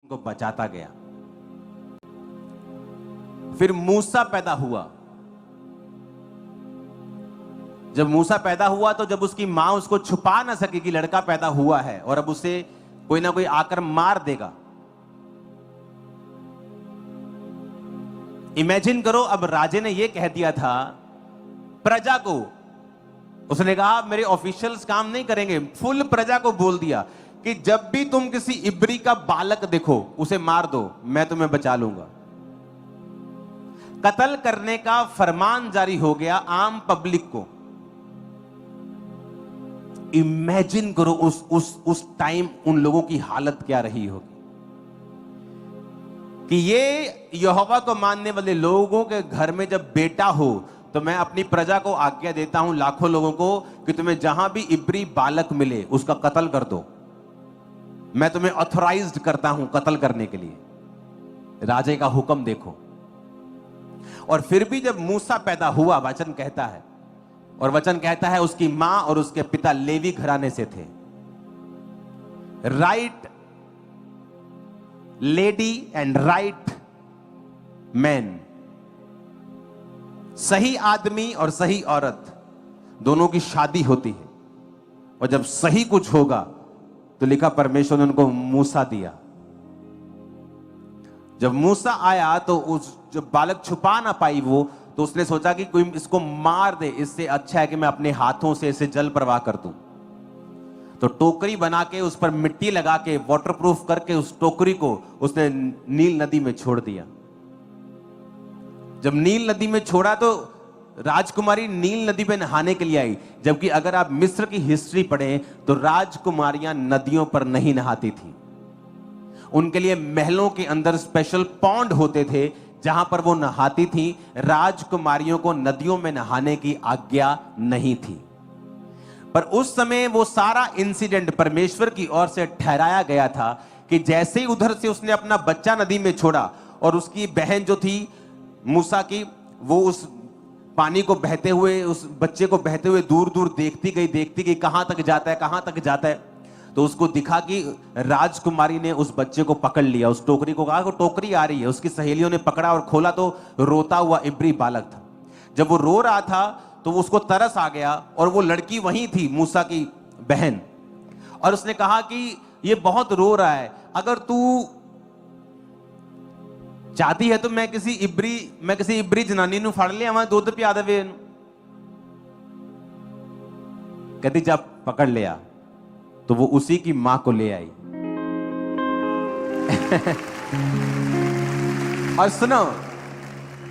को बचाता गया। फिर मूसा पैदा हुआ। जब मूसा पैदा हुआ तो जब उसकी मां उसको छुपा ना सके कि लड़का पैदा हुआ है और अब उसे कोई ना कोई आकर मार देगा। इमेजिन करो, अब राजे ने यह कह दिया था प्रजा को, उसने कहा मेरे ऑफिशियल्स काम नहीं करेंगे, फुल प्रजा को बोल दिया कि जब भी तुम किसी इब्री का बालक देखो उसे मार दो, मैं तुम्हें बचा लूंगा। कत्ल करने का फरमान जारी हो गया आम पब्लिक को। इमेजिन करो उस टाइम उन लोगों की हालत क्या रही होगी कि ये यहोवा को मानने वाले लोगों के घर में जब बेटा हो तो मैं अपनी प्रजा को आज्ञा देता हूं, लाखों लोगों को, कि तुम्हें जहां भी इब्री बालक मिले उसका कत्ल कर दो। मैं तुम्हें ऑथराइज्ड करता हूं कत्ल करने के लिए। राजे का हुक्म देखो। और फिर भी जब मूसा पैदा हुआ, वचन कहता है, और वचन कहता है उसकी मां और उसके पिता लेवी घराने से थे। Right lady and right man, सही आदमी और सही औरत दोनों की शादी होती है। और जब सही कुछ होगा तो लिखा परमेश्वर ने उनको मूसा दिया। जब मूसा आया तो उस जब बालक छुपा ना पाई वो, तो उसने सोचा कि कोई इसको मार दे, इससे अच्छा है कि मैं अपने हाथों से इसे जल प्रवाह कर दूं। तो टोकरी बना के उस पर मिट्टी लगा के वाटरप्रूफ करके उस टोकरी को उसने नील नदी में छोड़ दिया। जब नील नदी में छोड़ा तो राजकुमारी नील नदी में नहाने के लिए आई, जबकि अगर आप मिस्र की हिस्ट्री पढ़ें तो राजकुमारियां नदियों पर नहीं नहाती थी। उनके लिए महलों के अंदर स्पेशल पॉन्ड होते थे जहां पर वो नहाती थी। राजकुमारियों को नदियों में नहाने की आज्ञा नहीं थी। पर उस समय वो सारा इंसिडेंट परमेश्वर की ओर से ठहराया गया था कि जैसे ही उधर से उसने अपना बच्चा नदी में छोड़ा और उसकी बहन जो थी मूसा की, वो उस पानी को बहते हुए, उस बच्चे को बहते हुए दूर दूर देखती गई कहां तक जाता है, कहां तक जाता है। तो उसको दिखा कि राजकुमारी ने उस बच्चे को पकड़ लिया, उस टोकरी को, कहा कि टोकरी आ रही है। उसकी सहेलियों ने पकड़ा और खोला तो रोता हुआ इब्री बालक था। जब वो रो रहा था तो उसको तरस आ गया और वो लड़की वहीं थी, मूसा की बहन। और उसने कहा कि ये बहुत रो रहा है, अगर तू चाहती है तो मैं किसी इब्री जनानी नु फड़ लिया, वहां दूध पिया देवे। कहती जब पकड़ लिया तो वो उसी की मां को ले आई। और सुनो,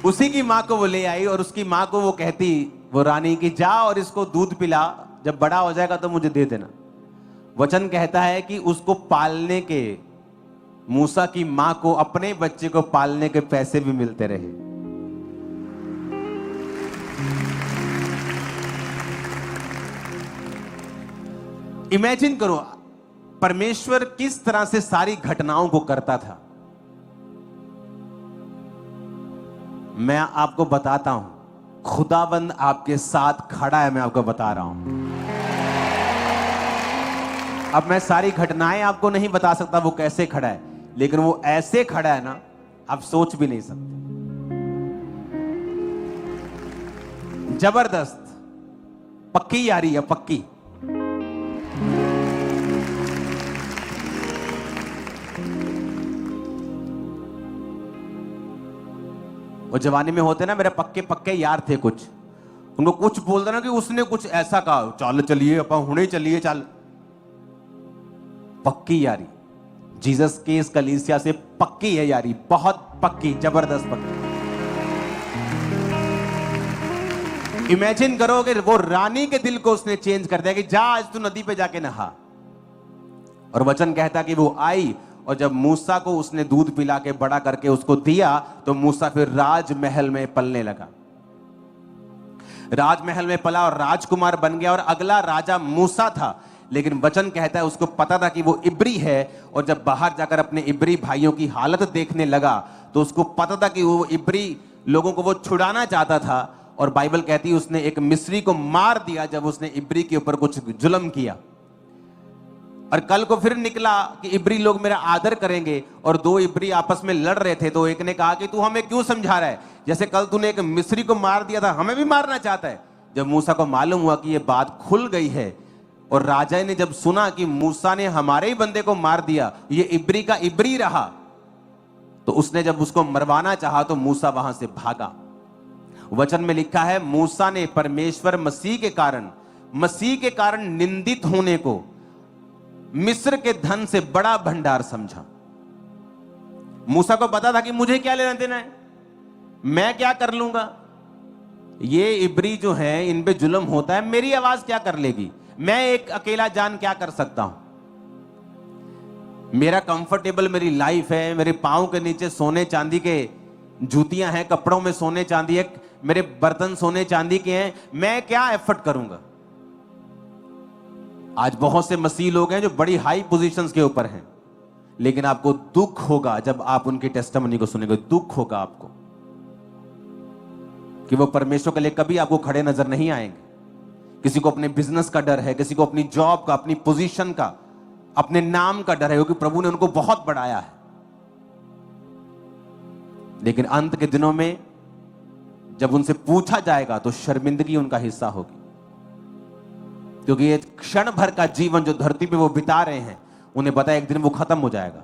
उसी की मां को वो ले आई और उसकी मां को वो कहती, वो रानी की, जा और इसको दूध पिला, जब बड़ा हो जाएगा तो मुझे दे देना। वचन कहता है कि उसको पालने के, मूसा की मां को अपने बच्चे को पालने के पैसे भी मिलते रहे। इमेजिन करो परमेश्वर किस तरह से सारी घटनाओं को करता था। मैं आपको बताता हूं, खुदाबंद आपके साथ खड़ा है, मैं आपको बता रहा हूं। अब मैं सारी घटनाएं आपको नहीं बता सकता वो कैसे खड़ा है, लेकिन वो ऐसे खड़ा है ना, आप सोच भी नहीं सकते। जबरदस्त, पक्की यारी है, पक्की। वो जवानी में होते ना, मेरे पक्के पक्के यार थे कुछ, उनको कुछ बोल देना कि उसने कुछ ऐसा कहा, चल चलिए अपन हुणे चलिए, चल। पक्की यारी जीसस के इस कलीसिया से पक्की है यारी, बहुत पक्की, जबरदस्त पक्की। इमेजिन करो कि वो रानी के दिल को उसने चेंज कर दिया कि जा आज तू नदी पे जाके नहा। और वचन कहता कि वो आई और जब मूसा को उसने दूध पिला के बड़ा करके उसको दिया तो मूसा फिर राजमहल में पलने लगा। राजमहल में पला और राजकुमार बन गया और अगला राजा मूसा था। लेकिन वचन कहता है उसको पता था कि वो इब्री है, और जब बाहर जाकर अपने इब्री भाइयों की हालत देखने लगा तो उसको पता था कि वो इब्री लोगों को वो छुड़ाना चाहता था। और बाइबल कहती है उसने एक मिस्री को मार दिया जब उसने इब्री के ऊपर कुछ जुल्म किया। और कल को फिर निकला कि इब्री लोग मेरा आदर करेंगे, और दो इब्री आपस में लड़ रहे थे, तो एक ने कहा कि तू हमें क्यों समझा रहा है, जैसे कल तूने एक मिस्री को मार दिया था, हमें भी मारना चाहता है। जब मूसा को मालूम हुआ कि यह बात खुल गई है, और राजा ने जब सुना कि मूसा ने हमारे ही बंदे को मार दिया, ये इब्री का इब्री रहा, तो उसने जब उसको मरवाना चाहा तो मूसा वहां से भागा। वचन में लिखा है, मूसा ने परमेश्वर मसीह के कारण निंदित होने को मिस्र के धन से बड़ा भंडार समझा। मूसा को पता था कि मुझे क्या लेना देना है, मैं क्या कर लूंगा, ये इब्री जो है इन पे जुल्म होता है, मेरी आवाज क्या कर लेगी, मैं एक अकेला जान क्या कर सकता हूं। मेरा कंफर्टेबल मेरी लाइफ है, मेरे पांव के नीचे सोने चांदी के जूतियां हैं, कपड़ों में सोने चांदी है, मेरे बर्तन सोने चांदी के हैं, मैं क्या एफर्ट करूंगा। आज बहुत से मसीह लोग हैं जो बड़ी हाई पोजीशंस के ऊपर हैं, लेकिन आपको दुख होगा जब आप उनकी टेस्टिमनी को सुनेंगे। दुख होगा आपको कि वो परमेश्वर के लिए कभी आपको खड़े नजर नहीं आएंगे। किसी को अपने बिजनेस का डर है, किसी को अपनी जॉब का, अपनी पोजीशन का, अपने नाम का डर है, क्योंकि प्रभु ने उनको बहुत बढ़ाया है। लेकिन अंत के दिनों में जब उनसे पूछा जाएगा तो शर्मिंदगी उनका हिस्सा होगी, क्योंकि ये क्षण भर का जीवन जो धरती पे वो बिता रहे हैं, उन्हें पता है एक दिन वो खत्म हो जाएगा।